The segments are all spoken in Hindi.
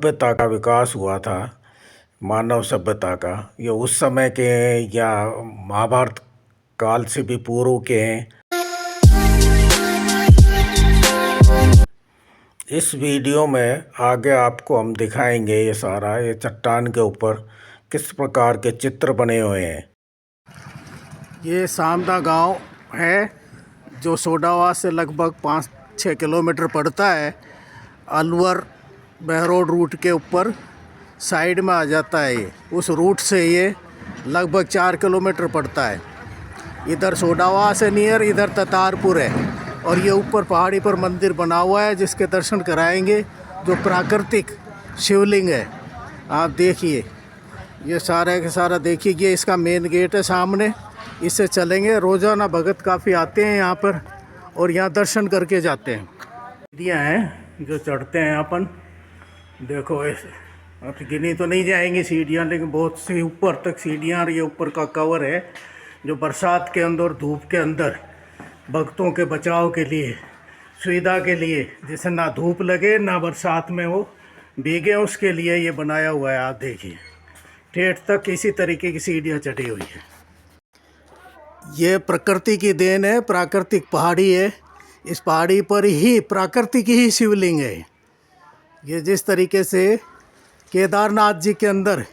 सभ्यता का विकास हुआ था, मानव सभ्यता का, ये उस समय के हैं या महाभारत काल से भी पूर्व के हैं। इस वीडियो में आगे आपको हम दिखाएंगे ये सारा, ये चट्टान के ऊपर किस प्रकार के चित्र बने हुए हैं। ये सामदा गांव है जो सोडावा से लगभग 5-6 किलोमीटर पड़ता है। अलवर बहरोड रूट के ऊपर साइड में आ जाता है। ये उस रूट से ये लगभग 4 किलोमीटर पड़ता है। इधर सोडावा से नियर इधर ततारपुर है और ये ऊपर पहाड़ी पर मंदिर बना हुआ है जिसके दर्शन कराएंगे, जो प्राकृतिक शिवलिंग है। आप देखिए ये सारा का सारा देखिए, ये इसका मेन गेट है सामने, इससे चलेंगे। रोज़ाना भगत काफ़ी आते हैं यहाँ पर और यहाँ दर्शन करके जाते हैं। सीढ़ियाँ हैं जो चढ़ते हैं अपन, देखो ऐसे अब गिनी तो नहीं जाएंगी सीढ़ियाँ, लेकिन बहुत सी ऊपर तक सीढ़ियाँ। और ये ऊपर का कवर है जो बरसात के अंदर, धूप के अंदर भक्तों के बचाव के लिए, सुविधा के लिए, जिससे ना धूप लगे ना बरसात में वो भीगे, उसके लिए ये बनाया हुआ है। आप देखिए ठेठ तक इसी तरीके की सीढ़ियाँ चढ़ी हुई है। ये प्रकृति की देन है, प्राकृतिक पहाड़ी है। इस पहाड़ी पर ही प्राकृतिक ही शिवलिंग है। ये जिस तरीके से केदारनाथ जी के अंदर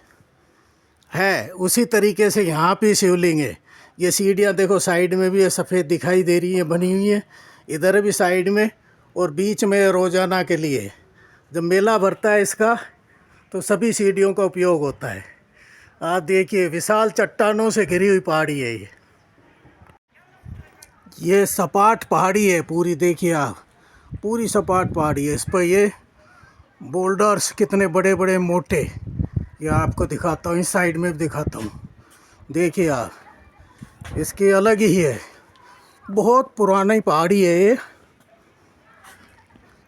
है उसी तरीके से यहाँ पे शिवलिंग है। ये सीढ़ियाँ देखो साइड में भी सफ़ेद दिखाई दे रही हैं, बनी हुई हैं, इधर भी साइड में, और बीच में रोज़ाना के लिए जब मेला भरता है इसका तो सभी सीढ़ियों का उपयोग होता है। आप देखिए विशाल चट्टानों से घिरी हुई पहाड़ी है। ये सपाट पहाड़ी है पूरी, देखिए आप, पूरी सपाट पहाड़ी है। इस पर ये बोल्डर्स कितने बड़े बड़े मोटे, ये आपको दिखाता हूँ, इस साइड में भी दिखाता हूँ। देखिए आप, इसकी अलग ही है, बहुत पुरानी पहाड़ी है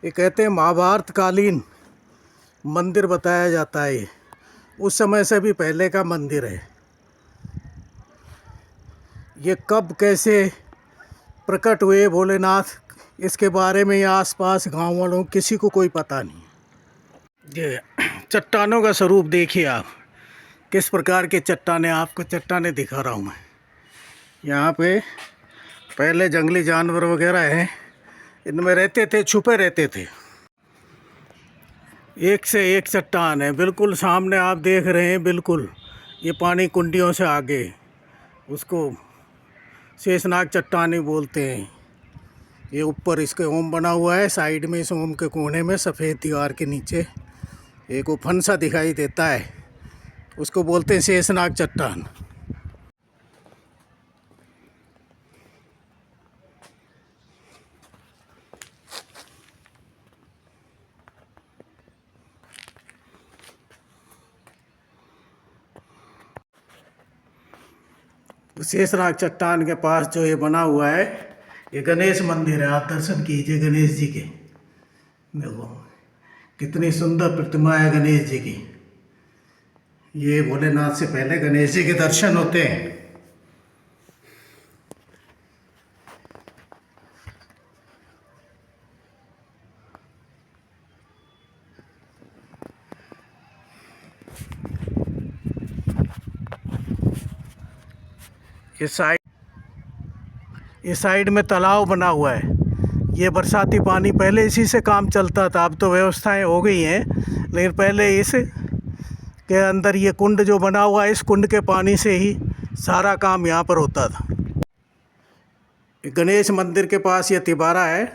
ये कहते हैं महाभारत कालीन मंदिर बताया जाता है। ये उस समय से भी पहले का मंदिर है। ये कब कैसे प्रकट हुए भोलेनाथ, इसके बारे में यहाँ आसपास गांव वालों किसी को कोई पता नहीं। ये चट्टानों का स्वरूप देखिए आप, किस प्रकार के चट्टानें, आपको चट्टानें दिखा रहा हूँ मैं। यहाँ पे पहले जंगली जानवर वगैरह हैं, इनमें रहते थे, छुपे रहते थे। एक से एक चट्टान है, बिल्कुल सामने आप देख रहे हैं, बिल्कुल ये पानी कुंडियों से आगे, उसको शेषनाग चट्टानी बोलते हैं। ये ऊपर इसके ओम बना हुआ है, साइड में इस ओम के कोने में सफ़ेद दीवार के नीचे एक वो फन सा दिखाई देता है, उसको बोलते हैं शेषनाग चट्टान। शेषनाग चट्टान के पास जो ये बना हुआ है, ये गणेश मंदिर है। आप दर्शन कीजिए गणेश जी के, देखो कितनी सुंदर प्रतिमा है गणेश जी की। ये भोलेनाथ से पहले गणेश जी के दर्शन होते हैं। इस साइड में तालाब बना हुआ है। ये बरसाती पानी, पहले इसी से काम चलता था, अब तो व्यवस्थाएं हो गई हैं, लेकिन पहले इस के अंदर ये कुंड जो बना हुआ है, इस कुंड के पानी से ही सारा काम यहाँ पर होता था। गणेश मंदिर के पास ये तिबारा है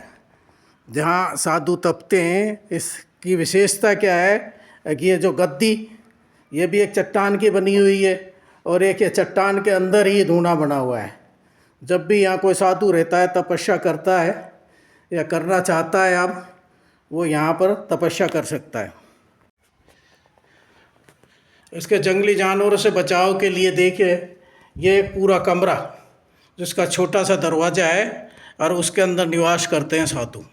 जहाँ साधु तपते हैं। इसकी विशेषता क्या है कि ये जो गद्दी, ये भी एक चट्टान की बनी हुई है, और एक ये चट्टान के अंदर ही धूना बना हुआ है। जब भी यहाँ कोई साधु रहता है, तपस्या करता है या करना चाहता है, अब वो यहाँ पर तपस्या कर सकता है। इसके जंगली जानवरों से बचाव के लिए देखिए ये एक पूरा कमरा जिसका छोटा सा दरवाज़ा है और उसके अंदर निवास करते हैं साधु।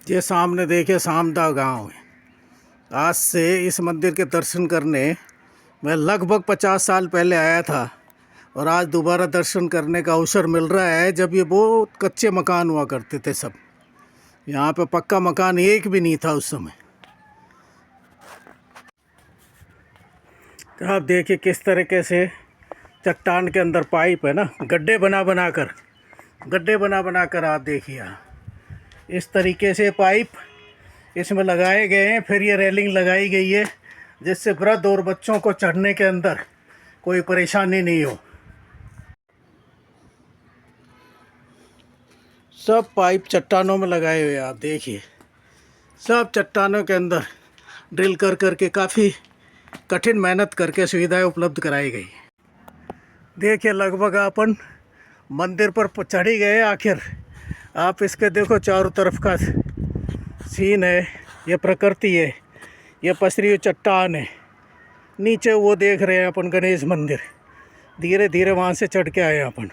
ये सामने देखिए सामदा गांव है। आज से इस मंदिर के दर्शन करने मैं लगभग 50 साल पहले आया था, और आज दोबारा दर्शन करने का अवसर मिल रहा है, जब ये बहुत कच्चे मकान हुआ करते थे सब। यहाँ पे पक्का मकान एक भी नहीं था उस समय। तो आप देखिए किस तरीके से चट्टान के अंदर पाइप है ना, गड्ढे बना बना कर आप देखिए इस तरीके से पाइप इसमें लगाए गए हैं। फिर ये रेलिंग लगाई गई है जिससे वृद्ध और बच्चों को चढ़ने के अंदर कोई परेशानी नहीं हो। सब पाइप चट्टानों में लगाए हुए हैं आप देखिए, सब चट्टानों के अंदर ड्रिल कर करके काफ़ी कठिन मेहनत करके सुविधाएं उपलब्ध कराई गई। देखिए लगभग अपन मंदिर पर चढ़ ही गए आखिर। आप इसके देखो चारों तरफ का सीन है, ये प्रकृति है, ये पसरी हुई चट्टान है। नीचे वो देख रहे हैं अपन गणेश मंदिर, धीरे धीरे वहाँ से चढ़ के आए अपन।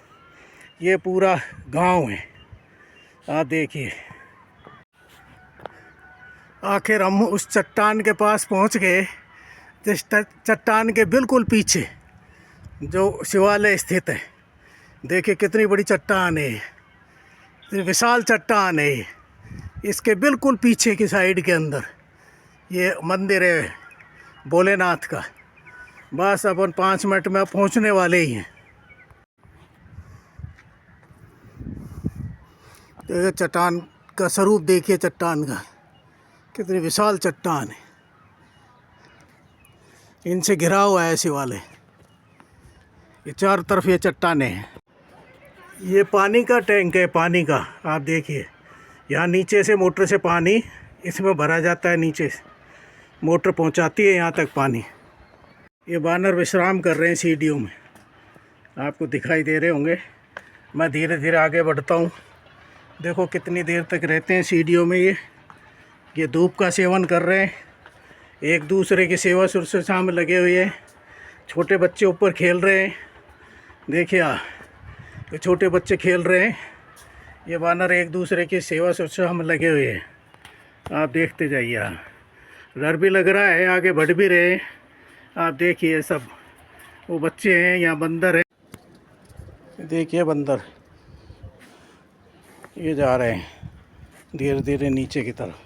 ये पूरा गांव है आप देखिए। आखिर हम उस चट्टान के पास पहुँच गए जिस चट्टान के बिल्कुल पीछे जो शिवालय स्थित है। देखिए कितनी बड़ी चट्टान है, विशाल चट्टान है। इसके बिल्कुल पीछे की साइड के अंदर ये मंदिर है भोलेनाथ का। बस अपन 5 मिनट में पहुंचने वाले ही हैं। तो चट्टान का स्वरूप देखिए, चट्टान का कितनी विशाल चट्टान है, इनसे घिरा हुआ है शिवालय। ये चारों तरफ ये चट्टानें हैं। ये पानी का टैंक है, पानी का आप देखिए। यहाँ नीचे से मोटर से पानी इसमें भरा जाता है, नीचे से मोटर पहुँचाती है यहाँ तक पानी। ये बानर विश्राम कर रहे हैं सीढ़ियों में, आपको दिखाई दे रहे होंगे। मैं धीरे धीरे आगे बढ़ता हूँ। देखो कितनी देर तक रहते हैं सीढ़ियों में। ये धूप का सेवन कर रहे हैं, एक दूसरे की सेवा शुश्रूषा में लगे हुए हैं। छोटे बच्चे ऊपर खेल रहे हैं, देखिए ये छोटे बच्चे खेल रहे हैं। ये बानर एक दूसरे की सेवा शुश्रूषा में लगे हुए हैं। आप देखते जाइए, डर भी लग रहा है, आगे बढ़ भी रहे हैं। आप देखिए सब वो बच्चे हैं, यहाँ बंदर है, देखिए बंदर ये जा रहे हैं धीरे धीरे नीचे की तरफ।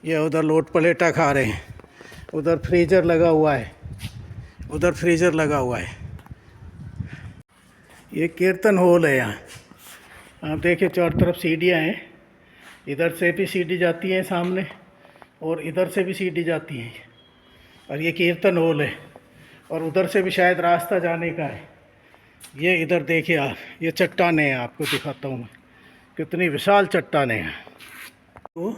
ये उधर लोट पलेटा खा रहे हैं, उधर फ्रीजर लगा हुआ है, उधर फ्रीजर लगा हुआ है। ये कीर्तन हॉल है यहाँ। आप देखिए चारों तरफ सीढ़ियाँ हैं, इधर से भी सीढ़ी जाती है सामने और इधर से भी सीढ़ी जाती है। और ये कीर्तन हॉल है और उधर से भी शायद रास्ता जाने का है। ये इधर देखिए आप, ये चट्टानें हैं, आपको दिखाता हूँ मैं कितनी विशाल चट्टानें हैं। तो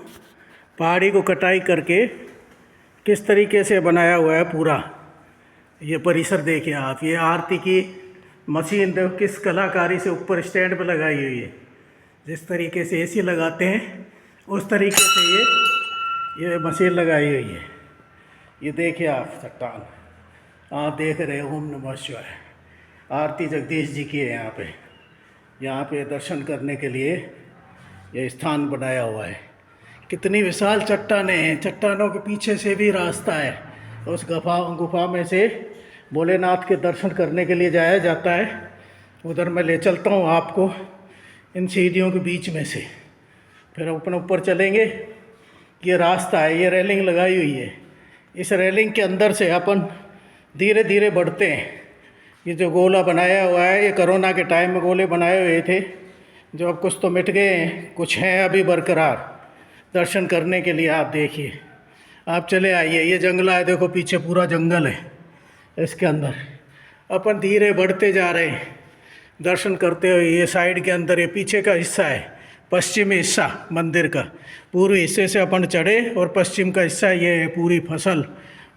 पहाड़ी को कटाई करके किस तरीके से बनाया हुआ है पूरा ये परिसर देखिए आप। ये आरती की मशीन देखो किस कलाकारी से ऊपर स्टैंड पे लगाई हुई है। जिस तरीके से एसी लगाते हैं उस तरीके से ये मशीन लगाई हुई है। ये देखिए आप चट्टान, आप देख रहे हो। ओम नमः शिवाय। आरती जगदीश जी की है यहाँ पे दर्शन करने के लिए ये स्थान बनाया हुआ है। कितनी विशाल चट्टानें हैं, चट्टानों के पीछे से भी रास्ता है। उस गुफा में से भोलेनाथ के दर्शन करने के लिए जाया जाता है। उधर मैं ले चलता हूँ आपको इन सीढ़ियों के बीच में से, फिर अपन ऊपर चलेंगे। ये रास्ता है, ये रेलिंग लगाई हुई है। इस रेलिंग के अंदर से अपन धीरे धीरे बढ़ते हैं। ये जो गोला बनाया हुआ है, ये कोरोना के टाइम में गोले बनाए हुए थे, जो अब कुछ तो मिट गए हैं, कुछ हैं अभी बरकरार दर्शन करने के लिए। आप देखिए, आप चले आइए। ये जंगला है, देखो पीछे पूरा जंगल है। इसके अंदर अपन धीरे बढ़ते जा रहे हैं दर्शन करते हुए। ये साइड के अंदर ये पीछे का हिस्सा है, पश्चिमी हिस्सा मंदिर का। पूरे हिस्से से अपन चढ़े और पश्चिम का हिस्सा ये है, पूरी फसल,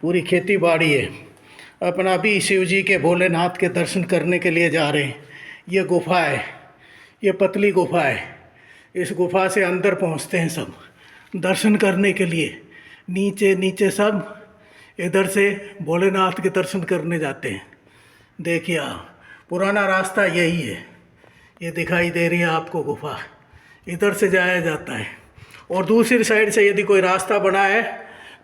पूरी खेती बाड़ी है। अपन अभी शिव जी के भोलेनाथ के दर्शन करने के लिए जा रहे हैं। ये गुफा है, ये पतली गुफा है। इस गुफा से अंदर पहुंचते हैं सब दर्शन करने के लिए। नीचे नीचे सब इधर से भोलेनाथ के दर्शन करने जाते हैं। देखिए आप, पुराना रास्ता यही है। ये दिखाई दे रही है आपको गुफा, इधर से जाया जाता है। और दूसरी साइड से यदि कोई रास्ता बना है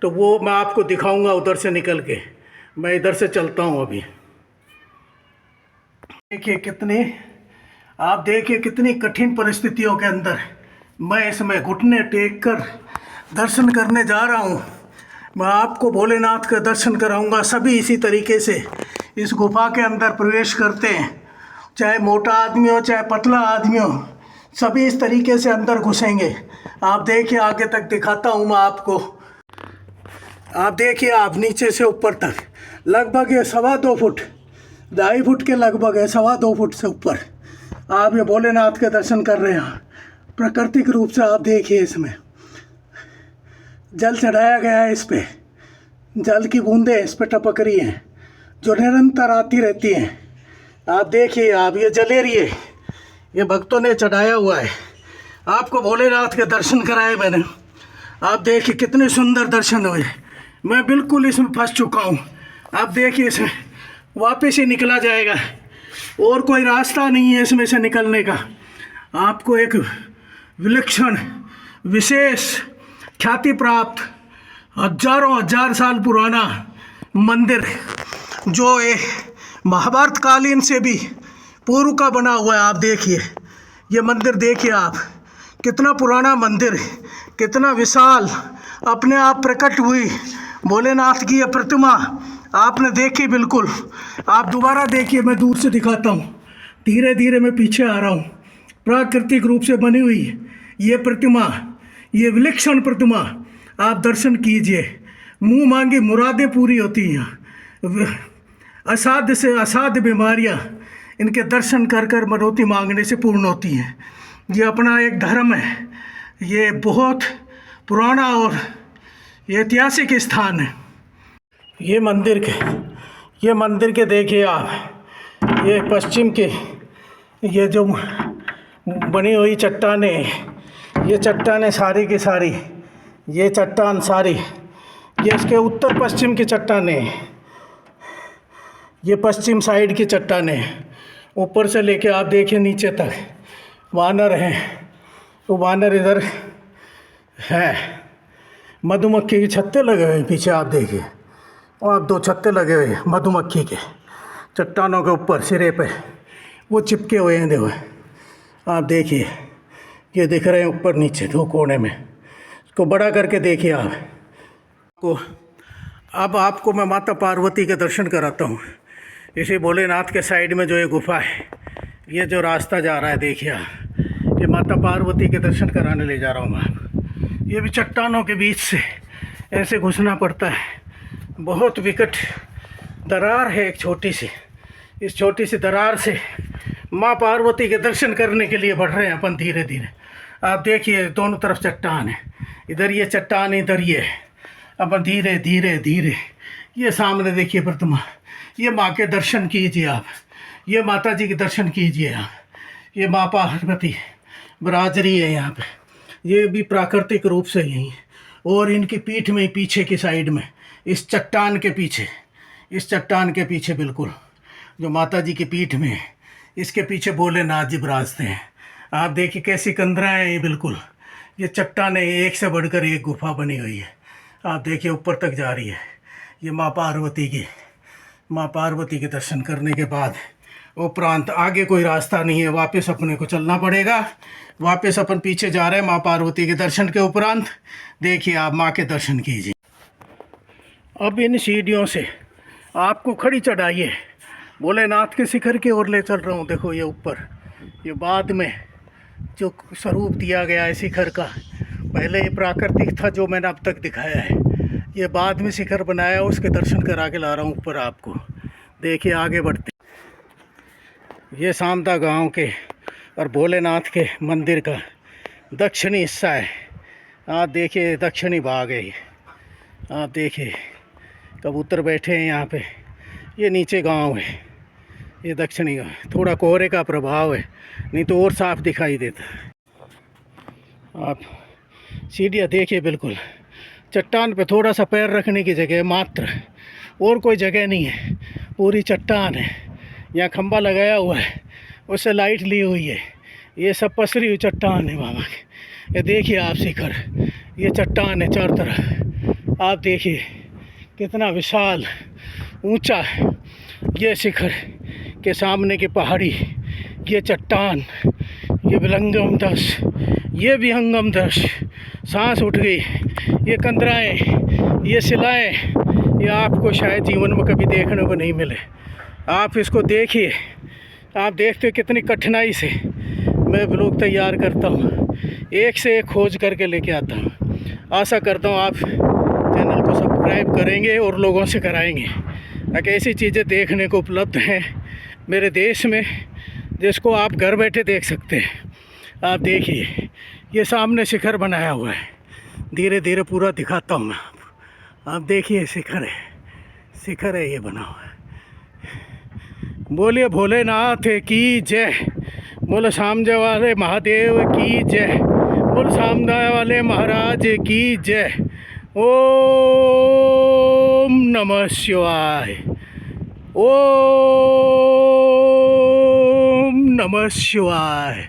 तो वो मैं आपको दिखाऊंगा उधर से निकल के। मैं इधर से चलता हूँ अभी। देखिए आप देखिए कितनी कठिन परिस्थितियों के अंदर मैं इसमें घुटने टेक कर दर्शन करने जा रहा हूँ। मैं आपको भोलेनाथ का दर्शन कराऊंगा। सभी इसी तरीके से इस गुफा के अंदर प्रवेश करते हैं, चाहे मोटा आदमी हो चाहे पतला आदमी हो, सभी इस तरीके से अंदर घुसेंगे। आप देखिए, आगे तक दिखाता हूँ मैं आपको। आप देखिए, आप नीचे से ऊपर तक लगभग ये 2.25 फुट, 2.5 फुट के लगभग है, 2.25 फुट से ऊपर आप ये भोलेनाथ के दर्शन कर रहे हैं। प्राकृतिक रूप से आप देखिए, इसमें जल चढ़ाया गया है। इस पे जल की बूंदें इस पे टपक रही हैं, जो निरंतर आती रहती हैं। आप देखिए, आप ये जलेरी है, ये भक्तों ने चढ़ाया हुआ है। आपको भोलेनाथ के दर्शन कराए मैंने। आप देखिए कितने सुंदर दर्शन हुए। मैं बिल्कुल इसमें फंस चुका हूँ। आप देखिए, इसमें वापस ही निकला जाएगा और कोई रास्ता नहीं है इसमें से निकलने का। आपको एक विलक्षण, विशेष, ख्याति प्राप्त, हजारों हजार साल पुराना मंदिर, जो एक महाभारत कालीन से भी पूर्व का बना हुआ है। आप देखिए, ये मंदिर देखिए आप, कितना पुराना मंदिर है, कितना विशाल, अपने आप प्रकट हुई भोलेनाथ की ये प्रतिमा आपने देखी। बिल्कुल आप दोबारा देखिए, मैं दूर से दिखाता हूँ। धीरे धीरे मैं पीछे आ रहा हूँ। प्राकृतिक रूप से बनी हुई ये प्रतिमा, ये विलक्षण प्रतिमा, आप दर्शन कीजिए। मुंह मांगी मुरादें पूरी होती हैं। असाध्य से असाध्य बीमारियां इनके दर्शन कर कर मनौती मांगने से पूर्ण होती हैं। ये अपना एक धर्म है। ये बहुत पुराना और ये ऐतिहासिक स्थान है। ये मंदिर के देखिए आप, ये पश्चिम के ये जो बनी हुई चट्टानें, ये चट्टानें सारी की सारी, ये चट्टान सारी, ये इसके उत्तर पश्चिम की चट्टानें, ये पश्चिम साइड की चट्टानें। ऊपर से लेके आप देखिए नीचे तक वानर हैं। तो वानर इधर है, मधुमक्खी के छत्ते लगे हुए हैं पीछे आप देखिए, और 2 छत्ते लगे हुए हैं मधुमक्खी के चट्टानों के ऊपर सिरे पे, वो चिपके हुए हैं। देखो आप देखिए, ये दिख रहे हैं ऊपर नीचे 2 कोने में। इसको बड़ा करके देखिए आप को। अब आपको मैं माता पार्वती के दर्शन कराता हूँ। इसी भोलेनाथ के साइड में जो ये गुफा है, ये जो रास्ता जा रहा है देखिए आप, ये माता पार्वती के दर्शन कराने ले जा रहा हूँ मैं। ये भी चट्टानों के बीच से ऐसे घुसना पड़ता है। बहुत विकट दरार है एक छोटी सी। इस छोटी सी दरार से माँ पार्वती के दर्शन करने के लिए बढ़ रहे हैं अपन धीरे धीरे। आप देखिए, दोनों तरफ चट्टान है, इधर ये चट्टान, इधर ये। अपन धीरे धीरे धीरे, ये सामने देखिए प्रतिमा, ये माँ के दर्शन कीजिए आप, ये माता जी के दर्शन कीजिए आप। ये माँ पार्वती बराजरी है यहाँ पे। ये भी प्राकृतिक रूप से यही है। और इनकी पीठ में, पीछे की साइड में, इस चट्टान के पीछे, इस चट्टान के पीछे बिल्कुल, जो माता जी की पीठ में है, इसके पीछे भोलेनाथ जी विराजते हैं। आप देखिए कैसी कंदराएँ हैं ये। बिल्कुल ये चट्टानें एक से बढ़कर एक गुफा बनी हुई है। आप देखिए ऊपर तक जा रही है। ये माँ पार्वती के दर्शन करने के बाद उपरांत आगे कोई रास्ता नहीं है, वापस अपने को चलना पड़ेगा। वापस अपन पीछे जा रहे हैं माँ पार्वती के दर्शन के उपरांत। देखिए आप माँ के दर्शन कीजिए। अब इन सीढ़ियों से आपको खड़ी चढ़ाई है भोलेनाथ के शिखर की ओर ले चल रहा हूँ। देखो ये ऊपर, ये बाद में जो स्वरूप दिया गया है शिखर का, पहले ये प्राकृतिक था जो मैंने अब तक दिखाया है, ये बाद में शिखर बनाया, उसके दर्शन करा के ला रहा हूँ ऊपर आपको। देखिए आगे बढ़ते, ये सामदा गांव के और भोलेनाथ के मंदिर का दक्षिणी हिस्सा है। आप देखिए दक्षिणी भाग है ये। आप देखिए कबूतर बैठे हैं यहाँ पे। ये नीचे गांव है, ये दक्षिणी गांव। थोड़ा कोहरे का प्रभाव है, नहीं तो और साफ दिखाई देता। आप सीढ़ियाँ देखिए, बिल्कुल चट्टान पे थोड़ा सा पैर रखने की जगह मात्र, और कोई जगह नहीं है। पूरी चट्टान है। यहाँ खंबा लगाया हुआ है, उससे लाइट ली हुई है। ये सब पसरी हुई चट्टान है बाबा की। ये देखिए आप शिखर, ये चट्टान है चारों तरफ। आप देखिए कितना विशाल ऊंचा है ये शिखर के सामने की पहाड़ी, ये चट्टान, ये विलंगम दस, ये विहंगम दृश्य, सांस उठ गई। ये कंदराएँ, ये शिलाएँ, ये आपको शायद जीवन में कभी देखने को नहीं मिले। आप इसको देखिए। आप देखते हो कितनी कठिनाई से मैं ब्लॉग तैयार करता हूँ, एक से एक खोज करके लेके आता हूँ। आशा करता हूँ आप चैनल को सब्सक्राइब करेंगे और लोगों से कराएंगे, ताकि ऐसी चीज़ें देखने को उपलब्ध हैं मेरे देश में, जिसको आप घर बैठे देख सकते हैं। आप देखिए, ये सामने शिखर बनाया हुआ है, धीरे धीरे पूरा दिखाता हूँ मैं आपको। आप देखिए, शिखर है ये बना हुआ है। बोलिए भोलेनाथ की जय, बोलो सामने वाले महादेव की जय, बोलो सामने वाले महाराज की जय। ओम नमः शिवाय, ओम नमः शिवाय,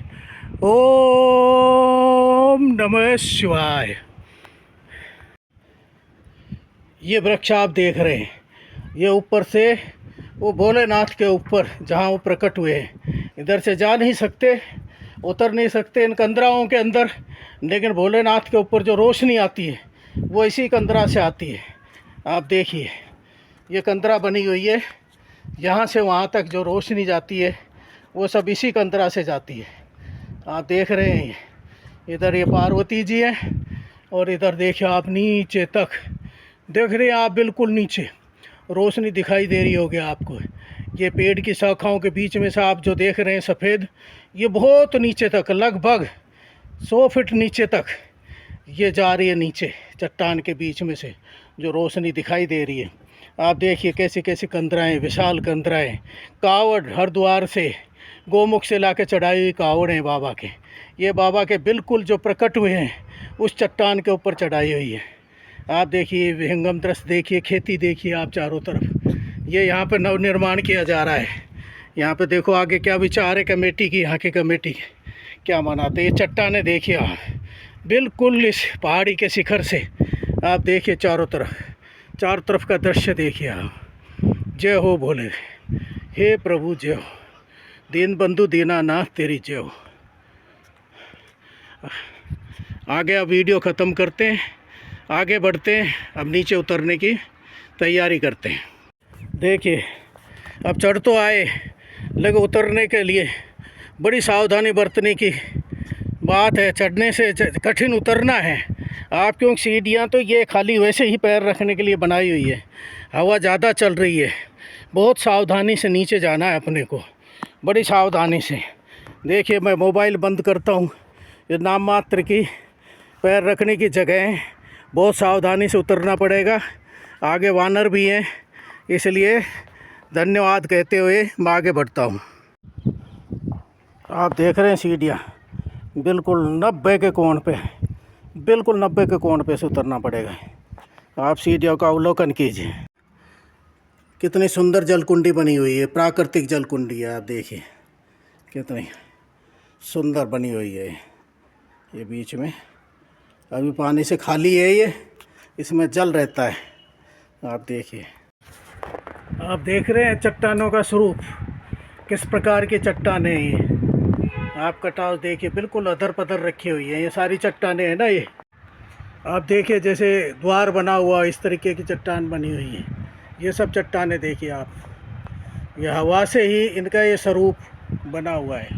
ओम नमः शिवाय। ये वृक्ष आप देख रहे हैं, ये ऊपर से वो भोलेनाथ के ऊपर जहाँ वो प्रकट हुए हैं, इधर से जा नहीं सकते, उतर नहीं सकते इन कंदराओं के अंदर, लेकिन भोलेनाथ के ऊपर जो रोशनी आती है वो इसी कंदरा से आती है। आप देखिए, ये कंदरा बनी हुई है, यहाँ से वहाँ तक जो रोशनी जाती है वो सब इसी कंदरा से जाती है। आप देख रहे हैं, इधर ये पार्वती जी हैं, और इधर देखिए आप नीचे तक देख रहे हैं। आप बिल्कुल नीचे रोशनी दिखाई दे रही होगी आपको। ये पेड़ की शाखाओं के बीच में से आप जो देख रहे हैं सफ़ेद, ये बहुत नीचे तक, लगभग 100 फीट नीचे तक ये जा रही है। नीचे चट्टान के बीच में से जो रोशनी दिखाई दे रही है, आप देखिए कैसी कैसी कंदराएँ, विशाल कंदराएँ। कावड़ हरिद्वार से, गोमुख से ला के चढ़ाई हुई कावड़ हैं बाबा के। ये बाबा के बिल्कुल जो प्रकट हुए हैं उस चट्टान के ऊपर चढ़ाई हुई है। आप देखिए, विहंगम दृश्य देखिए, खेती देखिए आप चारों तरफ। ये यहाँ पे नव निर्माण किया जा रहा है। यहाँ पे देखो आगे क्या विचार है कमेटी की, यहाँ की कमेटी क्या मनाते। ये चट्टानें देखिए आप, बिल्कुल इस पहाड़ी के शिखर से आप देखिए चारों तरफ का दृश्य देखिए आप। जय हो भोले, हे प्रभु जय हो, दीन बंधु दीनानाथ तेरी जय हो। आगे अब वीडियो ख़त्म करते हैं, आगे बढ़ते हैं, अब नीचे उतरने की तैयारी करते हैं। देखिए, अब चढ़ तो आए, लेकिन उतरने के लिए बड़ी सावधानी बरतने की बात है। चढ़ने से कठिन उतरना है आप, क्योंकि सीढ़ियाँ तो ये खाली वैसे ही पैर रखने के लिए बनाई हुई है। हवा ज़्यादा चल रही है, बहुत सावधानी से नीचे जाना है अपने को, बड़ी सावधानी से। देखिए, मैं मोबाइल बंद करता हूँ, ये नाम मात्र की पैर रखने की जगह है, बहुत सावधानी से उतरना पड़ेगा। आगे वानर भी हैं, इसलिए धन्यवाद कहते हुए मैं आगे बढ़ता हूँ। आप देख रहे हैं सीढ़ियाँ बिल्कुल 90 के कोण पे, बिल्कुल 90 के कोण पे से उतरना पड़ेगा। आप सीढ़ियों का अवलोकन कीजिए, कितनी सुंदर जलकुंडी बनी हुई है, प्राकृतिक जलकुंडी है। आप देखिए कितनी सुंदर बनी हुई है। ये बीच में अभी पानी से खाली है, ये इसमें जल रहता है। आप देखिए, आप देख रहे हैं चट्टानों का स्वरूप, किस प्रकार की चट्टानें हैं ये। आप कटाव देखिए, बिल्कुल अदर पदर रखी हुई है। ये सारी चट्टानें हैं ना ये। आप देखिए जैसे द्वार बना हुआ, इस तरीके की चट्टान बनी हुई है। ये सब चट्टानें देखिए आप, ये हवा से ही इनका ये स्वरूप बना हुआ है,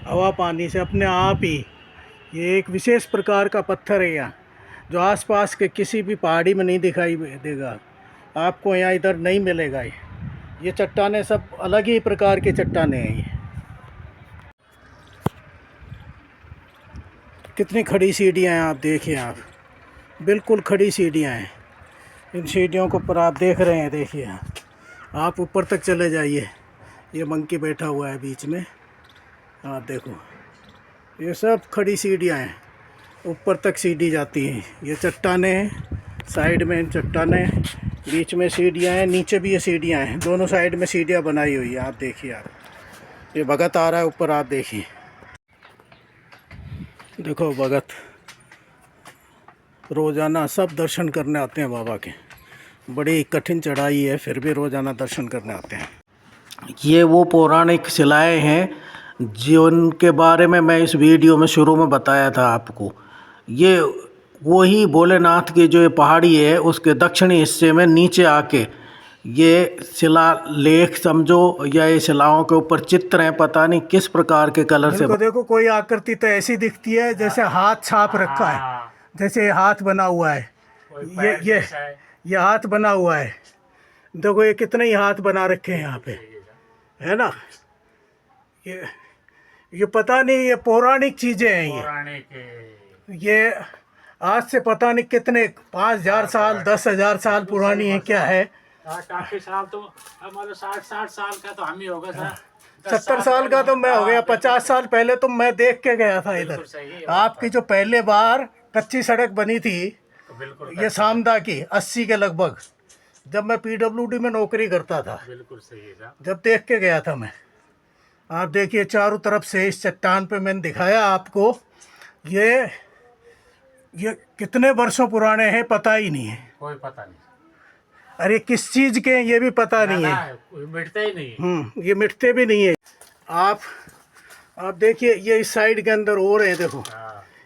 हवा पानी से अपने आप ही। ये एक विशेष प्रकार का पत्थर है यहाँ, जो आसपास के किसी भी पहाड़ी में नहीं दिखाई देगा आपको, यहाँ इधर नहीं मिलेगा। ये चट्टानें सब अलग ही प्रकार की चट्टानें हैं। ये कितनी खड़ी सीढ़ियाँ हैं, आप देखिए आप, बिल्कुल खड़ी सीढ़ियाँ हैं। इन सीढ़ियों के ऊपर आप देख रहे हैं, देखिए आप ऊपर तक चले जाइए। ये मंकी बैठा हुआ है बीच में, आप देखो, ये सब खड़ी सीढ़ियाँ हैं, ऊपर तक सीढ़ी जाती हैं। ये चट्टानें हैं, साइड में चट्टानें, बीच में सीढ़ियाँ हैं, नीचे भी ये सीढ़ियाँ हैं, दोनों साइड में सीढ़ियाँ बनाई हुई है। आप देखिए आप, ये भगत आ रहा है ऊपर, आप देखिए, देखो भगत रोज़ाना सब दर्शन करने आते हैं बाबा के। बड़ी कठिन चढ़ाई है, फिर भी रोज़ाना दर्शन करने आते हैं। ये वो पौराणिक शिलाएं हैं जिनके बारे में मैं इस वीडियो में शुरू में बताया था आपको। ये वही भोलेनाथ की जो ये पहाड़ी है उसके दक्षिणी हिस्से में नीचे आके ये शिलालेख समझो या ये शिलाओं के ऊपर चित्र हैं, पता नहीं किस प्रकार के कलर से। देखो कोई आकृति तो ऐसी दिखती है जैसे हाथ छाप रखा है, जैसे हाथ बना हुआ है। ये हाथ बना हुआ है। देखो ये कितने ही हाथ बना रखे हैं यहाँ पे, है ना। ये पता नहीं, ये पौराणिक चीजें हैं। ये आज से पता नहीं कितने 5000 साल 10,000 साल पुरानी है, क्या है। काफी साल तो हमारे 60 साल का तो हम ही होगा सर। 70 साल का तो मैं हो गया। 50 साल पहले तो मैं देख के गया था इधर। आपकी जो पहले बार कच्ची सड़क बनी थी ये सामदा की 80 के लगभग, जब मैं PWD में नौकरी करता था। बिल्कुल सही है साहब। जब देख के गया था मैं। आप देखिए चारों तरफ से इस चट्टान पे मैंने दिखाया आपको। ये कितने वर्षों पुराने हैं पता ही नहीं है। कोई पता नहीं। अरे किस चीज़ के हैं ये भी पता नहीं है। मिटता ही नहीं। ये मिटते भी नहीं है। आप देखिए ये इस साइड के अंदर और है। देखो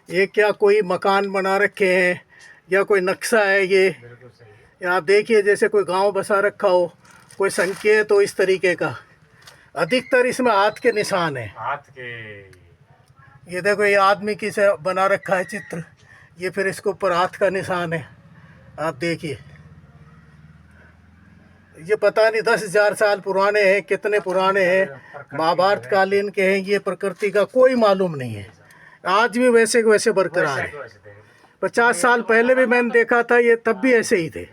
ये क्या कोई मकान बना रखे हैं या कोई नक्शा है ये। बिल्कुल सही है। आप देखिए जैसे कोई गांव बसा रखा हो, कोई संकेत हो इस तरीके का। अधिकतर इसमें हाथ के निशान है। हाथ के ये देखो ये आदमी की से बना रखा है चित्र, ये फिर इसके ऊपर हाथ का निशान है। आप देखिए ये पता नहीं 10,000 साल पुराने हैं, कितने पुराने हैं। महाभारत कालीन के हैं। ये प्रकृति का कोई मालूम नहीं है। आज भी वैसे के वैसे बरकरार है। 50 साल पहले भी मैंने देखा था ये, तब भी ऐसे ही थे।